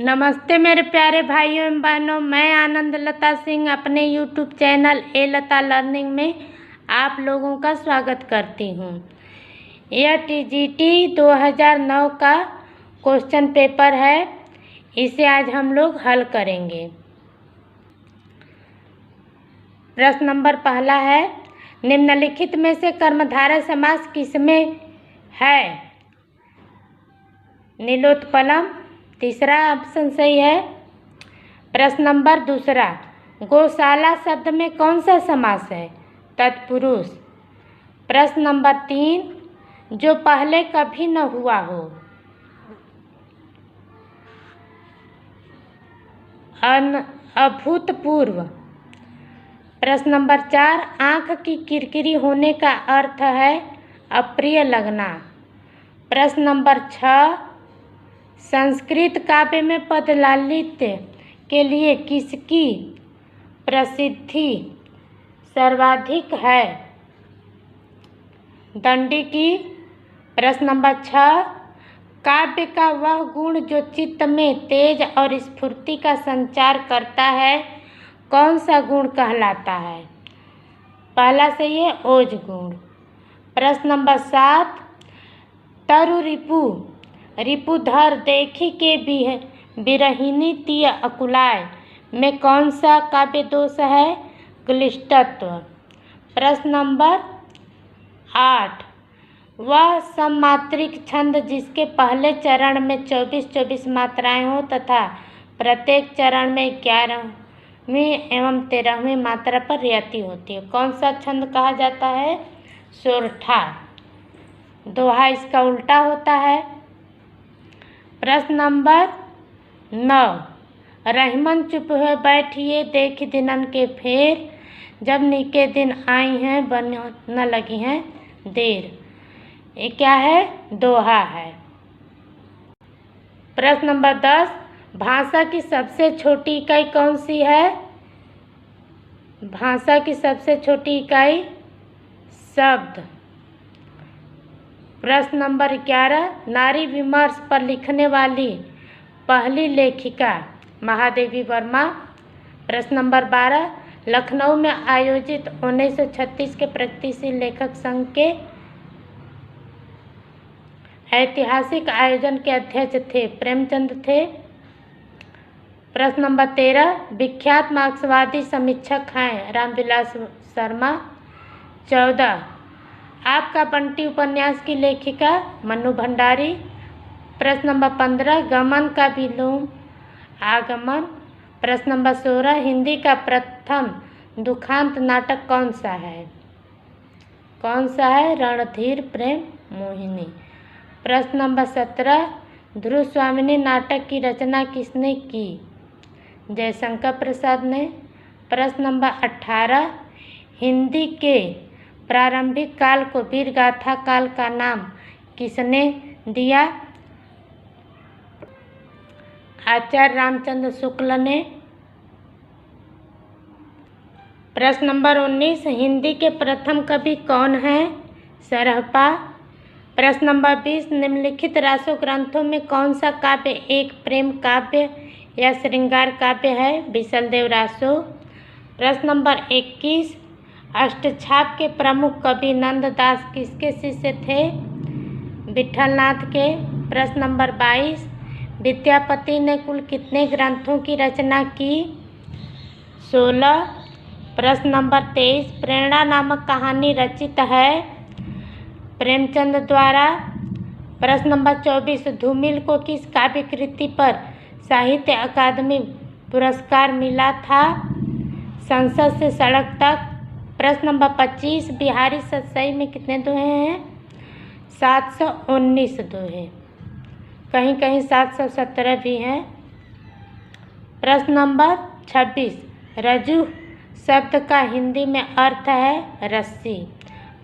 नमस्ते मेरे प्यारे भाइयों एवं बहनों, मैं आनंद लता सिंह अपने YouTube चैनल ए लता लर्निंग में आप लोगों का स्वागत करती हूँ। यह टीजीटी 2009 का क्वेश्चन पेपर है। इसे आज हम लोग हल करेंगे। प्रश्न नंबर पहला है, निम्नलिखित में से कर्मधारय समास किसमें है? नीलोत्पलम तीसरा ऑप्शन सही है। प्रश्न नंबर दूसरा, गौशाला शब्द में कौन सा समास है? तत्पुरुष। प्रश्न नंबर 3, जो पहले कभी न हुआ हो। अभूतपूर्व। प्रश्न नंबर 4, आँख की किरकिरी होने का अर्थ है अप्रिय लगना। प्रश्न नंबर 6, संस्कृत काव्य में पदलालित्य के लिए किसकी प्रसिद्धि सर्वाधिक है? दंडी की। प्रश्न नंबर 6, काव्य का वह गुण जो चित्त में तेज और स्फूर्ति का संचार करता है, कौन सा गुण कहलाता है? पहला सही है, ओज गुण। प्रश्न नंबर 7, तरु रिपु रिपुधर देखी के बिरहिनी तिय अकुलाय में कौन सा काव्य दोष है? क्लिष्टत्व। प्रश्न नंबर 8, वह सममात्रिक छंद जिसके पहले चरण में 24-24 मात्राएं हो तथा प्रत्येक चरण में 11वीं एवं 13वीं मात्रा पर रियायती होती है, कौन सा छंद कहा जाता है? सोरठा। दोहा इसका उल्टा होता है। प्रश्न नंबर 9, रहीमन चुप हुए बैठिए देख दिनन के फेर, जब निके दिन आई हैं बन न लगी हैं देर। ये क्या है? दोहा है। प्रश्न नंबर 10, भाषा की सबसे छोटी इकाई कौन सी है? भाषा की सबसे छोटी इकाई शब्द। प्रश्न नंबर 11, नारी विमर्श पर लिखने वाली पहली लेखिका महादेवी वर्मा। प्रश्न नंबर 12, लखनऊ में आयोजित 1936 के प्रगतिशील लेखक संघ के ऐतिहासिक आयोजन के अध्यक्ष थे? प्रेमचंद थे। प्रश्न नंबर 13, विख्यात मार्क्सवादी समीक्षक हैं? रामविलास शर्मा। 14, आपका बंटी उपन्यास की लेखिका? मन्नू भंडारी। प्रश्न नंबर 15, गमन का विलोम आगमन। प्रश्न नंबर 16, हिंदी का प्रथम दुखांत नाटक कौन सा है? कौन सा है? रणधीर प्रेम मोहिनी। प्रश्न नंबर 17, ध्रुव स्वामिनी नाटक की रचना किसने की? जयशंकर प्रसाद ने। प्रश्न नंबर 18, हिंदी के प्रारंभिक काल को वीरगाथा काल का नाम किसने दिया? आचार्य रामचंद्र शुक्ल ने। प्रश्न नंबर 19, हिंदी के प्रथम कवि कौन हैं? सरहपा। प्रश्न नंबर 20, निम्नलिखित रासो ग्रंथों में कौन सा काव्य एक प्रेम काव्य या श्रृंगार काव्य है? विशलदेव रासो। प्रश्न नंबर 21, अष्टछाप के प्रमुख कवि नंददास किसके शिष्य थे? विठलनाथ के। प्रश्न नंबर 22, विद्यापति ने कुल कितने ग्रंथों की रचना की? 16। प्रश्न नंबर 23, प्रेरणा नामक कहानी रचित है? प्रेमचंद द्वारा। प्रश्न नंबर 24, धूमिल को किस काव्य कृति पर साहित्य अकादमी पुरस्कार मिला था? संसद से सड़क तक। प्रश्न नंबर 25, बिहारी सतसई में कितने दोहे हैं? 719 दोहे, कहीं कहीं 717 भी हैं। प्रश्न नंबर 26, रज्जु शब्द का हिंदी में अर्थ है रस्सी।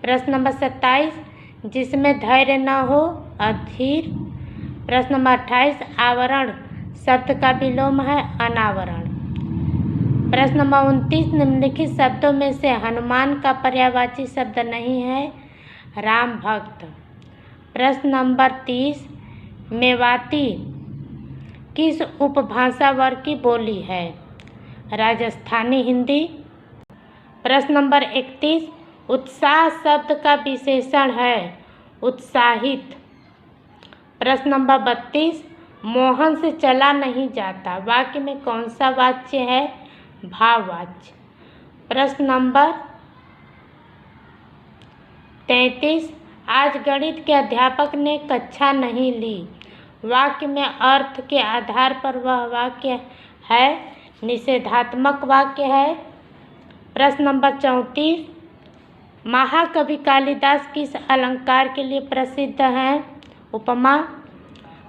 प्रश्न नंबर 27, जिसमें धैर्य न हो अधीर। प्रश्न नंबर 28, आवरण शब्द का विलोम है अनावरण। प्रश्न नंबर 29, निम्नलिखित शब्दों में से हनुमान का पर्यायवाची शब्द नहीं है? राम भक्त। प्रश्न नंबर 30, मेवाती किस उपभाषा वर्ग की बोली है? राजस्थानी हिंदी। प्रश्न नंबर 31, उत्साह शब्द का विशेषण है उत्साहित। प्रश्न नंबर 32, मोहन से चला नहीं जाता वाक्य में कौन सा वाच्य है? भाववाच्य। प्रश्न नंबर 33, आज गणित के अध्यापक ने कक्षा नहीं ली वाक्य में अर्थ के आधार पर वह वाक्य है निषेधात्मक वाक्य है। प्रश्न नंबर 34, महाकवि कालिदास किस अलंकार के लिए प्रसिद्ध हैं? उपमा।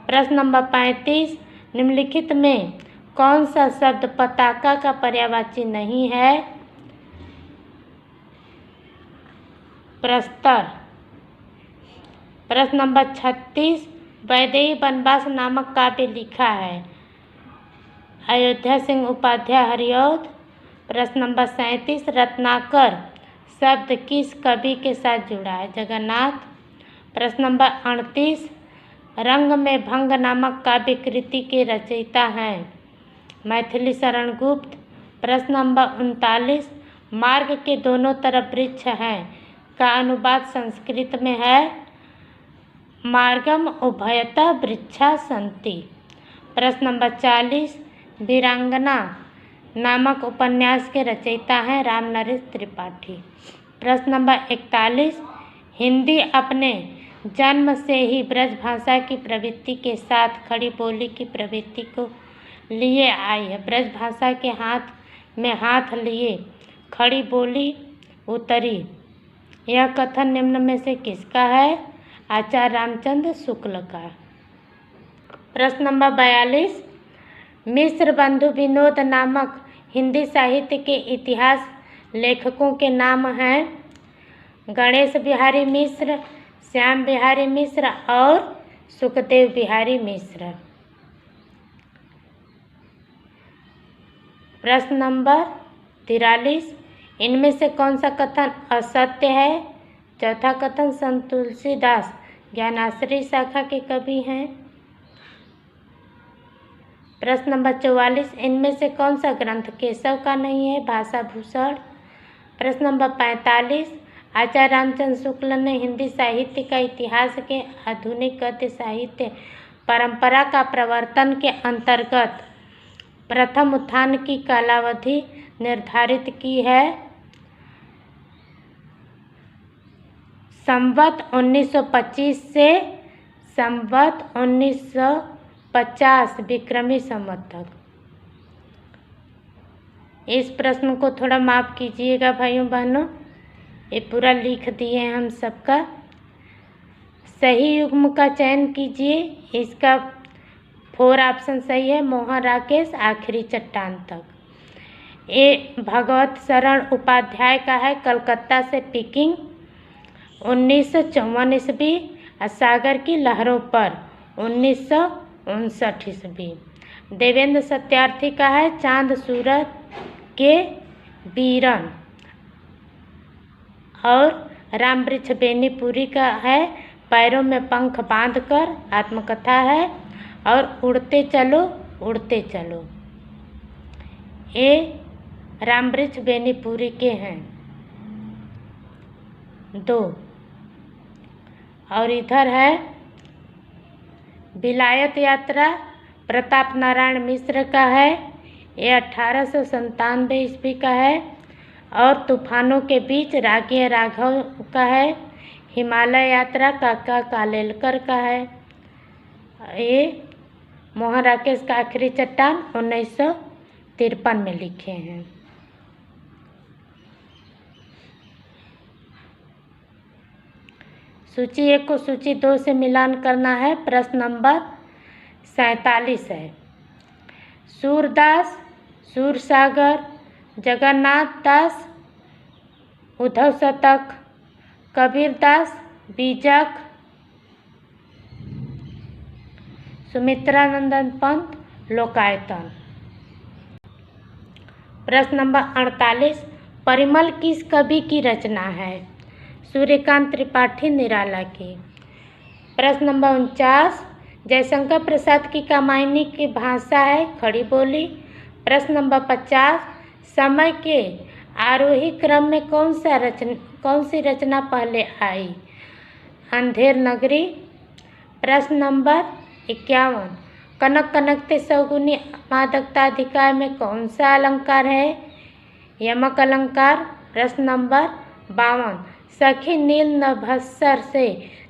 प्रश्न नंबर 35, निम्नलिखित में कौन सा शब्द पताका का पर्यायवाची नहीं है? प्रस्तर। प्रश्न नंबर 36, वैदेही वनवास नामक काव्य लिखा है अयोध्या सिंह उपाध्याय हरिऔध। प्रश्न नंबर 37, रत्नाकर शब्द किस कवि के साथ जुड़ा है? जगन्नाथ। प्रश्न नंबर 38, रंग में भंग नामक काव्य कृति के रचयिता हैं मैथिली शरण गुप्त। प्रश्न नंबर 39, मार्ग के दोनों तरफ वृक्ष हैं का अनुवाद संस्कृत में है मार्गम उभयतः वृक्षा सन्ति। प्रश्न नंबर 40, वीरांगना नामक उपन्यास के रचयिता हैं रामनरेश त्रिपाठी। प्रश्न नंबर 41, हिंदी अपने जन्म से ही ब्रजभाषा की प्रवृत्ति के साथ खड़ी बोली की प्रवृत्ति को लिए आई है। ब्रजभाषा के हाथ में हाथ लिए खड़ी बोली उतरी। यह कथन निम्न में से किसका है? आचार्य रामचंद्र शुक्ल का। प्रश्न नंबर 42, मिश्र बंधु विनोद नामक हिंदी साहित्य के इतिहास लेखकों के नाम हैं गणेश बिहारी मिश्र, श्याम बिहारी मिश्र और सुखदेव बिहारी मिश्र। प्रश्न नंबर 43, इनमें से कौन सा कथन असत्य है? चौथा कथन, संत तुलसीदास ज्ञानाश्रय शाखा के कवि हैं। प्रश्न नंबर 44, इनमें से कौन सा ग्रंथ केशव का नहीं है? भाषा भूषण। प्रश्न नंबर 45, आचार्य रामचंद्र शुक्ल ने हिंदी साहित्य का इतिहास के आधुनिक गद्य साहित्य परंपरा का प्रवर्तन के अंतर्गत प्रथम उत्थान की कालावधि निर्धारित की है संवत 1925 से संवत 1950 विक्रमी संवत तक। इस प्रश्न को थोड़ा माफ कीजिएगा भाइयों बहनों, ये पूरा लिख दिए हैं हम सबका। सही युग्म का चयन कीजिए। इसका 4 ऑप्शन सही है, मोहन राकेश आखिरी चट्टान तक। ये भगवत शरण उपाध्याय का है, कलकत्ता से पिकिंग 1954 ईस्वी, और सागर की लहरों पर 1959 ईस्वी। देवेंद्र सत्यार्थी का है, चांद सूरज के बीरन, और रामवृक्ष बेनीपुरी का है, पैरों में पंख बांधकर आत्मकथा है, और उड़ते चलो उड़ते चलो। ये रामवृक्ष बेनीपुरी के हैं 2। और इधर है विलायत यात्रा, प्रताप नारायण मिश्र का है, ये 1897 ईस्वी का है, और तूफानों के बीच रागी राघव का है, हिमालय यात्रा काका कालेलकर का है, ये मोहन राकेश का आखिरी चट्टान 1953 में लिखे हैं। सूची 1 को सूची 2 से मिलान करना है। प्रश्न नंबर 47 है, सूरदास, सूरसागर, जगन्नाथ दास, उद्धव शतक, कबीरदास, बीजक, सुमित्रानंदन पंत, लोकायतन। प्रश्न नंबर 48, परिमल किस कवि की रचना है? सूर्यकांत त्रिपाठी निराला की। प्रश्न नंबर 49, जयशंकर प्रसाद की कामायनी की भाषा है खड़ी बोली। प्रश्न नंबर 50, समय के आरोही क्रम में कौन सी रचना पहले आई? अंधेर नगरी। प्रश्न नंबर 51, कनक कनकते सौगुनी मादकता अधिकार में कौन सा अलंकार है? यमक अलंकार। प्रश्न नंबर 52, सखी नील नभस्सर से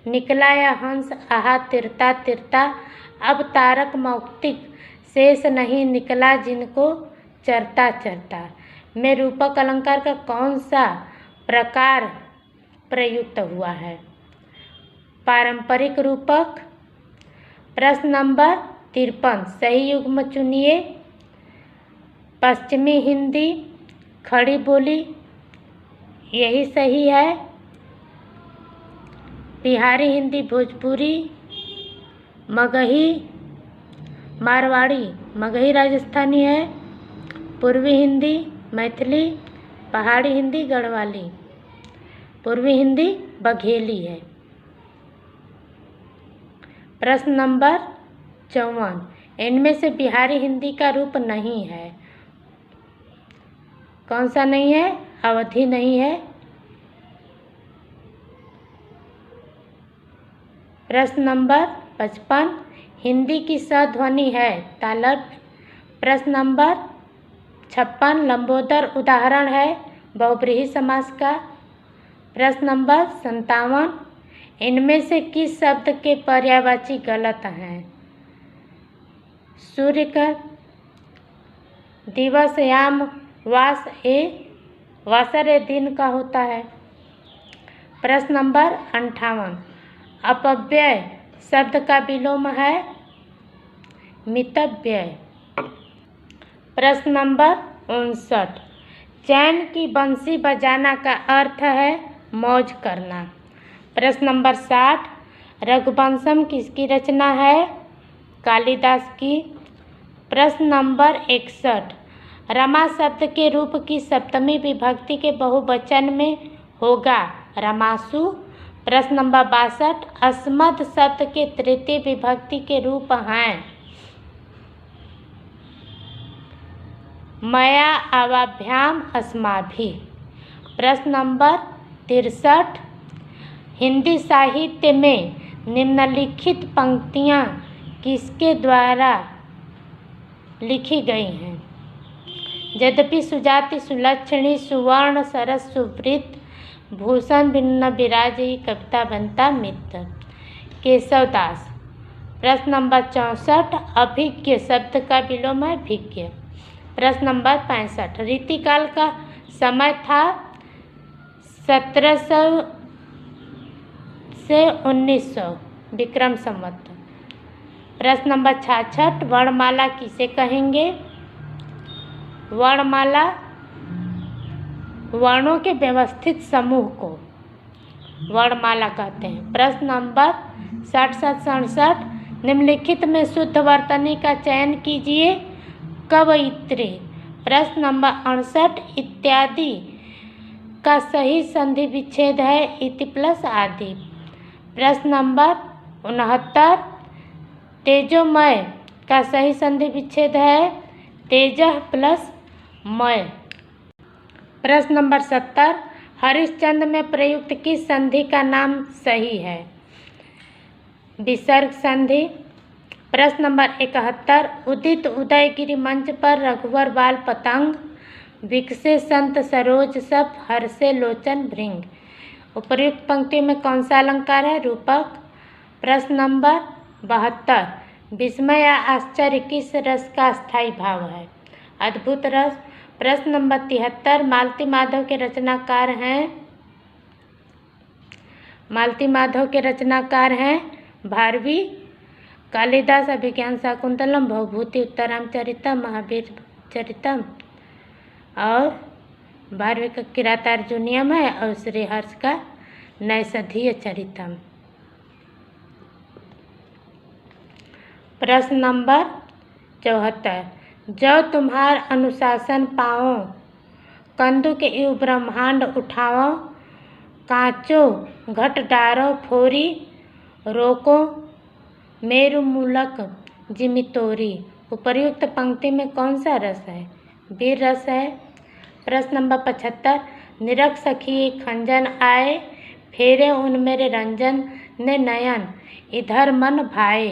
निकला यह हंस आहा तिरता तिरता, अब तारक मौक्तिक शेष नहीं निकला जिनको चरता चरता में रूपक अलंकार का कौन सा प्रकार प्रयुक्त हुआ है? पारंपरिक रूपक। प्रश्न नंबर 53, सही युग्म चुनिए। पश्चिमी हिंदी, खड़ी बोली, यही सही है। बिहारी हिंदी, भोजपुरी, मगही मारवाड़ी, मगही राजस्थानी है। पूर्वी हिंदी, मैथिली, पहाड़ी हिंदी, गढ़वाली, पूर्वी हिंदी बघेली है। प्रश्न नंबर 54, इनमें से बिहारी हिंदी का रूप नहीं है। कौन सा नहीं है? अवधि नहीं है। प्रश्न नंबर 55, हिंदी की सध्वनि है तालव्य। प्रश्न नंबर 56, लंबोदर उदाहरण है बहुब्रीहि समास का। प्रश्न नंबर 57, इनमें से किस शब्द के पर्यायवाची गलत हैं? सूर्य का, दिवस, याम, वास वासर ए दिन का होता है। प्रश्न नंबर 58, अपव्यय शब्द का विलोम है मितव्यय। प्रश्न नंबर 59, चैन की बंसी बजाना का अर्थ है मौज करना। प्रश्न नंबर 60, रघुवंशम किसकी रचना है? कालिदास की। प्रश्न नंबर 61, रमा शब्द के रूप की सप्तमी विभक्ति के बहुवचन में होगा रमासु। प्रश्न नंबर 62, अस्मद शब्द के तृतीय विभक्ति के रूप हैं मया आवाभ्याम अस्माभि। प्रश्न नंबर 63, हिंदी साहित्य में निम्नलिखित पंक्तियाँ किसके द्वारा लिखी गई हैं? यद्यपि सुजाति सुलक्षणी सुवर्ण सरस सुवृत भूषण भिन्न विराजई कविता बनता मित्र। केशवदास। प्रश्न नंबर 64, अभिज्ञ शब्द का विलोम है भिज्ञ। प्रश्न नंबर 65, रीतिकाल का समय था 1700 से 1900 विक्रम संवत। प्रश्न नंबर 66, वर्णमाला किसे कहेंगे? वर्णमाला वर्णों के व्यवस्थित समूह को वर्णमाला कहते हैं। प्रश्न नंबर 67, निम्नलिखित में शुद्ध वर्तनी का चयन कीजिए। कवयित्री। प्रश्न नंबर 68, इत्यादि का सही संधि विच्छेद है इति प्लस आदि। प्रश्न नंबर 69, तेजोमय का सही संधि विच्छेद है तेजः प्लस मय। प्रश्न नंबर 70, हरिश्चंद्र में प्रयुक्त किस संधि का नाम सही है? विसर्ग संधि। प्रश्न नंबर 71, उदित उदयगिरि मंच पर रघुवर बाल पतंग विकसे संत सरोज सब हर्षे लोचन भृंग। उपर्युक्त पंक्ति में कौन सा अलंकार है? रूपक। प्रश्न नंबर 72, विस्मय या आश्चर्य किस रस का स्थायी भाव है? अद्भुत रस। प्रश्न नंबर 73, मालती माधव के रचनाकार हैं? मालती माधव के रचनाकार हैं भारवी, कालिदास अभिज्ञान शाकुंतलम, भवभूति उत्तरामचरितम, महावीर चरितम और भारवी का किरातार्जुनियम है और श्रीहर्ष का नैषधीय चरितम। प्रश्न नंबर 74, जो तुम्हार अनुशासन पाओ कंदु के यु ब्रह्मांड उठाओ, कांचो घट डारो फोरी रोको मेरुमूलक जिमितोरी उपर्युक्त पंक्ति में कौन सा रस है? वीर रस है। प्रश्न नंबर 75 निरख सखी खंजन आए फेरे उन मेरे रंजन ने नयन इधर मन भाए।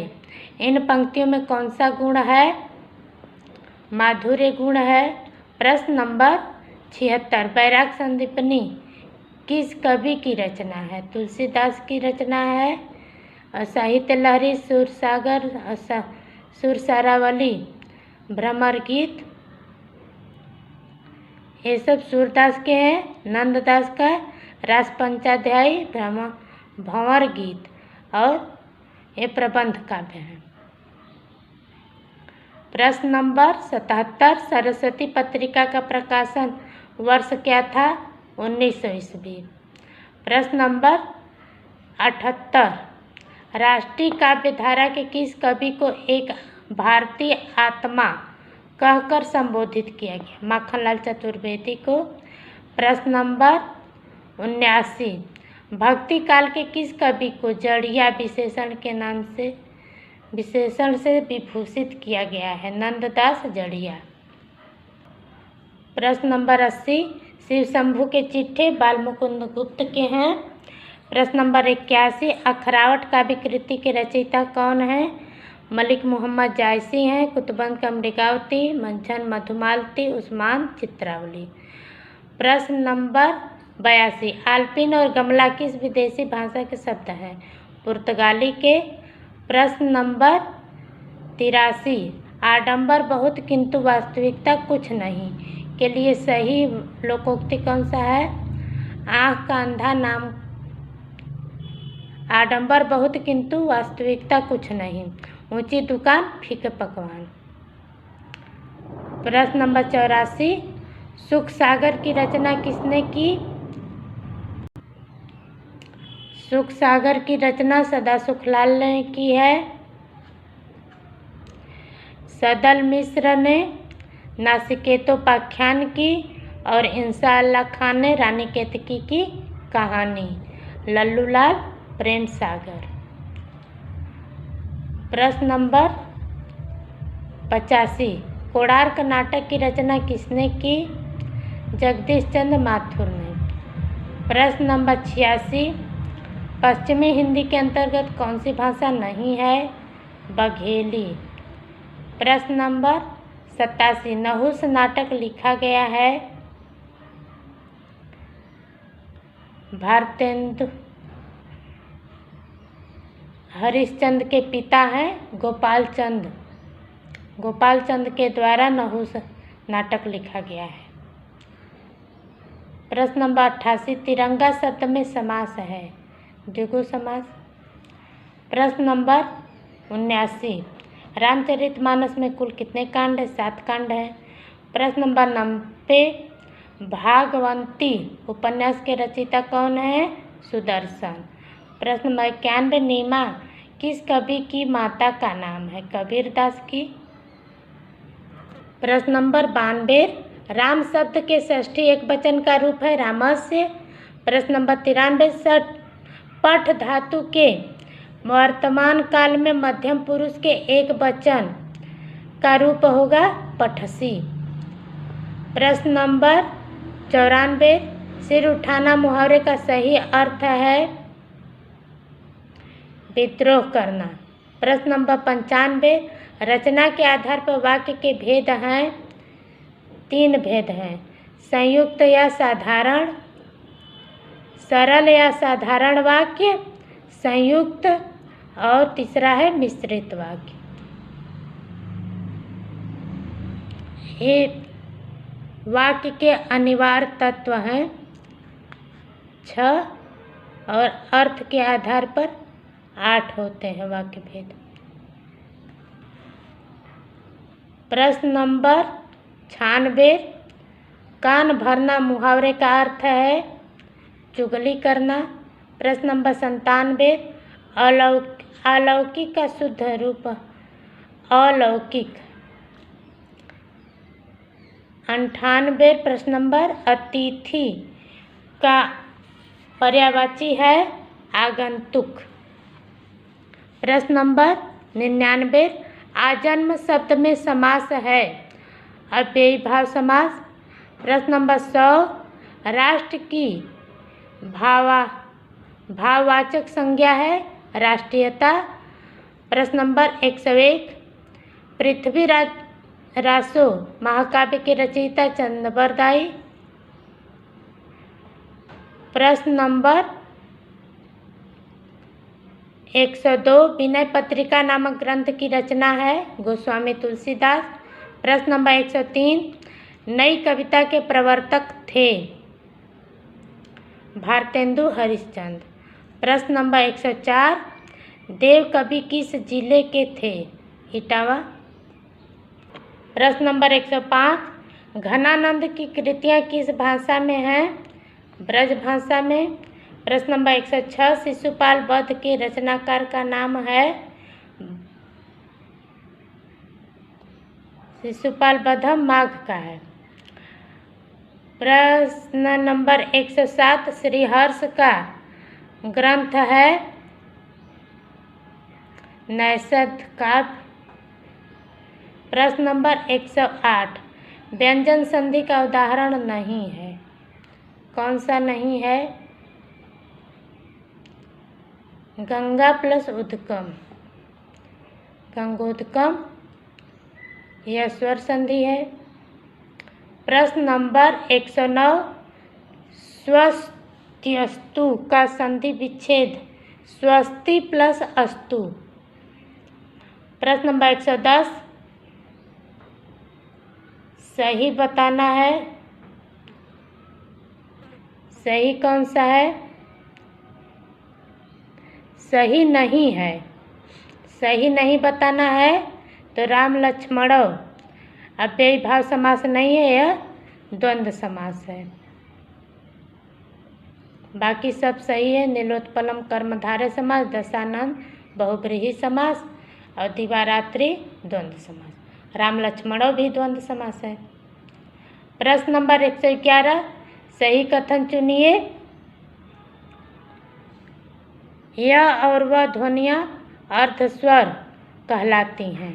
इन पंक्तियों में कौन सा गुण है? माधुर्य गुण है। प्रश्न नंबर 76 बैराग संदीपनी किस कवि की रचना है? तुलसीदास की रचना है। साहित्य लहरी सुरसागर सुरसारावली भ्रमर गीत ये सब सूरदास के हैं। नंददास का रास पंचाध्यायी भंवर गीत और ये प्रबंध काव्य है। प्रश्न नंबर 77 सरस्वती पत्रिका का प्रकाशन वर्ष क्या था? 1900 ईस्वी। प्रश्न नंबर 78 राष्ट्रीय काव्य धारा के किस कवि को एक भारतीय आत्मा कहकर संबोधित किया गया? माखनलाल चतुर्वेदी को। प्रश्न नंबर 79 भक्ति काल के किस कवि को जड़िया विशेषण के नाम से विशेषण से विभूषित किया गया है? नंददास जड़िया। प्रश्न नंबर 80 शिव शंभु के चिट्ठे बालमुकुंद गुप्त के हैं। प्रश्न नंबर 81 अखरावट काव्य कृति के रचयिता कौन है? मलिक मोहम्मद जायसी हैं। कुतुबंद कमरिकावती मंझन मधुमालती उस्मान चित्रावली। प्रश्न नंबर 82 आल्पिन और गमला किस विदेशी भाषा के शब्द हैं? पुर्तगाली के। प्रश्न नंबर 83 आडंबर बहुत किंतु वास्तविकता कुछ नहीं के लिए सही लोकोक्ति कौन सा है? आँख का अंधा नाम आडंबर बहुत किंतु वास्तविकता कुछ नहीं। ऊंची दुकान फीके पकवान। प्रश्न नंबर 84 सुख सागर की रचना किसने की? सुख सागर की रचना सदा सुखलाल ने की है। सदल मिश्र ने नासिकेतोपाख्यान की और इंशाअल्लाह खान ने रानी केतकी की कहानी। लल्लूलाल प्रेम सागर। प्रश्न नंबर 85 कोणार्क नाटक की रचना किसने की? जगदीश चंद्र माथुर ने। प्रश्न नंबर 86 पश्चिमी हिंदी के अंतर्गत कौन सी भाषा नहीं है? बघेली। प्रश्न नंबर 87 नहुस नाटक लिखा गया है? भारतेंदु हरिश्चंद्र के पिता हैं गोपाल चंद के द्वारा नहुस नाटक लिखा गया है। प्रश्न नंबर 88 तिरंगा शब्द में समास है? द्विगु समास। प्रश्न नंबर 79 रामचरितमानस में कुल कितने कांड है? 7 कांड है। प्रश्न नंबर 90 भागवंती उपन्यास के रचयिता कौन है? सुदर्शन। प्रश्न नंबर 91 नीमा किस कवि की माता का नाम है? कबीरदास की। प्रश्न नंबर 92 राम शब्द के षष्ठी एकवचन का रूप है? रामस्य। प्रश्न नंबर 93 पठ धातु के वर्तमान काल में मध्यम पुरुष के एक वचन का रूप होगा? पठसी। प्रश्न नंबर 94 सिर उठाना मुहावरे का सही अर्थ है? विद्रोह करना। प्रश्न नंबर 95 रचना के आधार पर वाक्य के भेद हैं? 3 भेद हैं। संयुक्त या साधारण, सरल या साधारण वाक्य, संयुक्त और तीसरा है मिश्रित वाक्य। ये वाक्य के अनिवार्य तत्व हैं 6 और अर्थ के आधार पर 8 होते हैं वाक्य भेद। प्रश्न नंबर 96 कान भरना मुहावरे का अर्थ है? चुगली करना। प्रश्न नंबर 97 अलौकिक का शुद्ध रूप अलौकिक। 98 प्रश्न नंबर अतिथि का पर्यायवाची है? आगंतुक। प्रश्न नंबर 99 आजन्म शब्द में समास है अव्ययीभाव समास। प्रश्न नंबर 100 राष्ट्र की भाववाचक संज्ञा है राष्ट्रीयता। प्रश्न नंबर 101 पृथ्वीरासो महाकाव्य के रचयिता चंद्रबरदाई। प्रश्न नंबर 102 विनय पत्रिका नामक ग्रंथ की रचना है गोस्वामी तुलसीदास। प्रश्न नंबर 103 नई कविता के प्रवर्तक थे भारतेंदु हरिश्चंद्र। प्रश्न नंबर 104 देव कवि किस जिले के थे इटावा। प्रश्न नंबर 105 घनानंद की कृतियाँ किस भाषा में हैं ब्रज भाषा में। प्रश्न नंबर 106 शिशुपाल वध के रचनाकार का नाम है शिशुपाल वधम माघ का है। प्रश्न नंबर 107 श्रीहर्ष का ग्रंथ है नैषध काव्य। प्रश्न नंबर 108 व्यंजन संधि का उदाहरण नहीं है कौन सा नहीं है गंगा प्लस उद्गम गंगोदकम यह स्वर संधि है। प्रश्न नंबर 109 स्वस्त्यस्तु का संधि विच्छेद स्वस्ति प्लस अस्तु। प्रश्न नंबर 110 सही बताना है सही कौन सा है सही नहीं है सही नहीं बताना है तो राम लक्ष्मणो अव्ययीभाव समास नहीं है यह द्वंद्व समास है। बाकी सब सही है नीलोत्पलम कर्मधारय समास दशानंद बहुब्रीहि समास और दिवारात्रि द्वंद्व समास। राम लक्ष्मणो भी द्वंद्व समास है। प्रश्न नंबर 111 सही कथन चुनिए यह और वह ध्वनियाँ अर्धस्वर कहलाती हैं।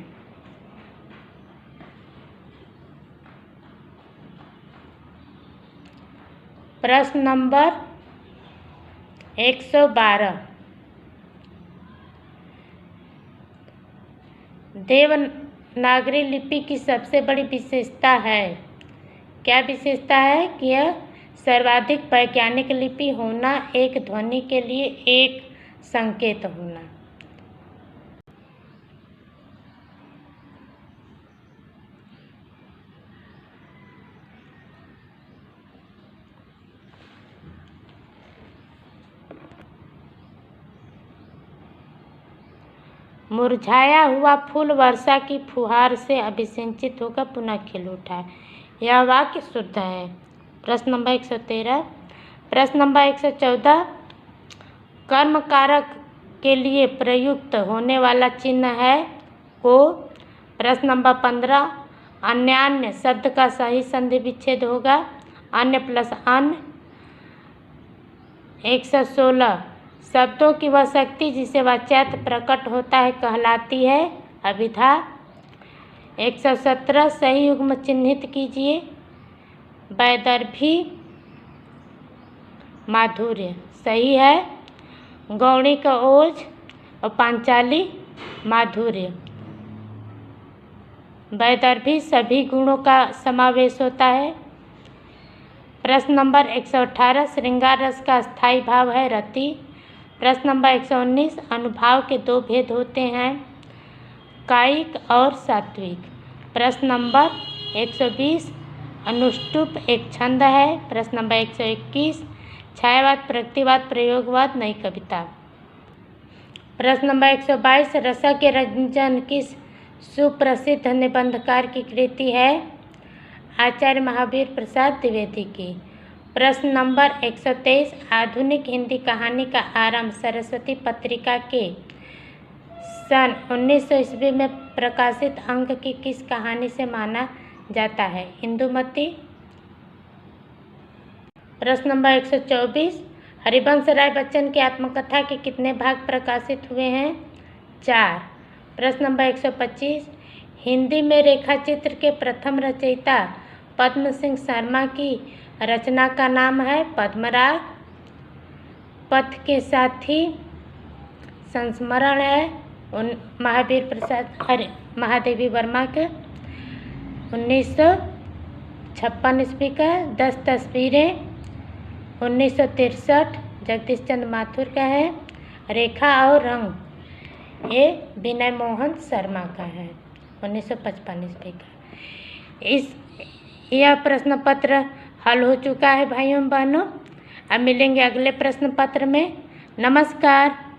प्रश्न नंबर 112 देवनागरी लिपि की सबसे बड़ी विशेषता है क्या विशेषता है कि यह सर्वाधिक वैज्ञानिक लिपि होना एक ध्वनि के लिए एक संकेत होना। मुरझाया हुआ फूल वर्षा की फुहार से अभिसिंचित होकर पुनः खिल उठा है यह वाक्य शुद्ध है। प्रश्न नंबर 113 प्रश्न नंबर 114 कर्म कारक के लिए प्रयुक्त होने वाला चिन्ह है को। प्रश्न नंबर 15 अन्यान्य शब्द का सही संधि विच्छेद होगा अन्य प्लस अन्य। 116 शब्दों की वह शक्ति जिसे वाच्यार्थ प्रकट होता है कहलाती है अभिधा। 117 सही युग्म चिन्हित कीजिए वैदर्भी माधुर्य सही है गौणी का ओज और पांचाली माधुर्य। वैदर्भी सभी गुणों का समावेश होता है। प्रश्न नंबर 118 श्रृंगार रस का स्थायी भाव है रति। प्रश्न नंबर 119 अनुभाव के दो भेद होते हैं कायिक और सात्विक। प्रश्न नंबर 120 अनुष्टुप एक छंद है। प्रश्न नंबर 121 छायावाद प्रगतिवाद प्रयोगवाद नई कविता। प्रश्न नंबर 122 रसा के रंजन किस सुप्रसिद्ध निबंधकार की कृति है आचार्य महावीर प्रसाद द्विवेदी की। प्रश्न नंबर 123 आधुनिक हिंदी कहानी का आरंभ सरस्वती पत्रिका के सन 1900 ईस्वी में प्रकाशित अंक की किस कहानी से माना जाता है इंदुमती। प्रश्न नंबर 124 हरिवंश राय बच्चन की आत्मकथा के कितने भाग प्रकाशित हुए हैं 4। प्रश्न नंबर 125, हिंदी में रेखा चित्र के प्रथम रचयिता पद्म सिंह शर्मा की रचना का नाम है पद्मराग। पथ के साथी संस्मरण है महावीर प्रसाद महादेवी वर्मा के 1956 ईस्वी का। 10 तस्वीरें 1963 जगदीश चंद्र माथुर का है। रेखा और रंग ये विनय मोहन शर्मा का है 1955 ईस्वी का। यह प्रश्न पत्र हल हो चुका है भाइयों बहनों। अब मिलेंगे अगले प्रश्न पत्र में। नमस्कार।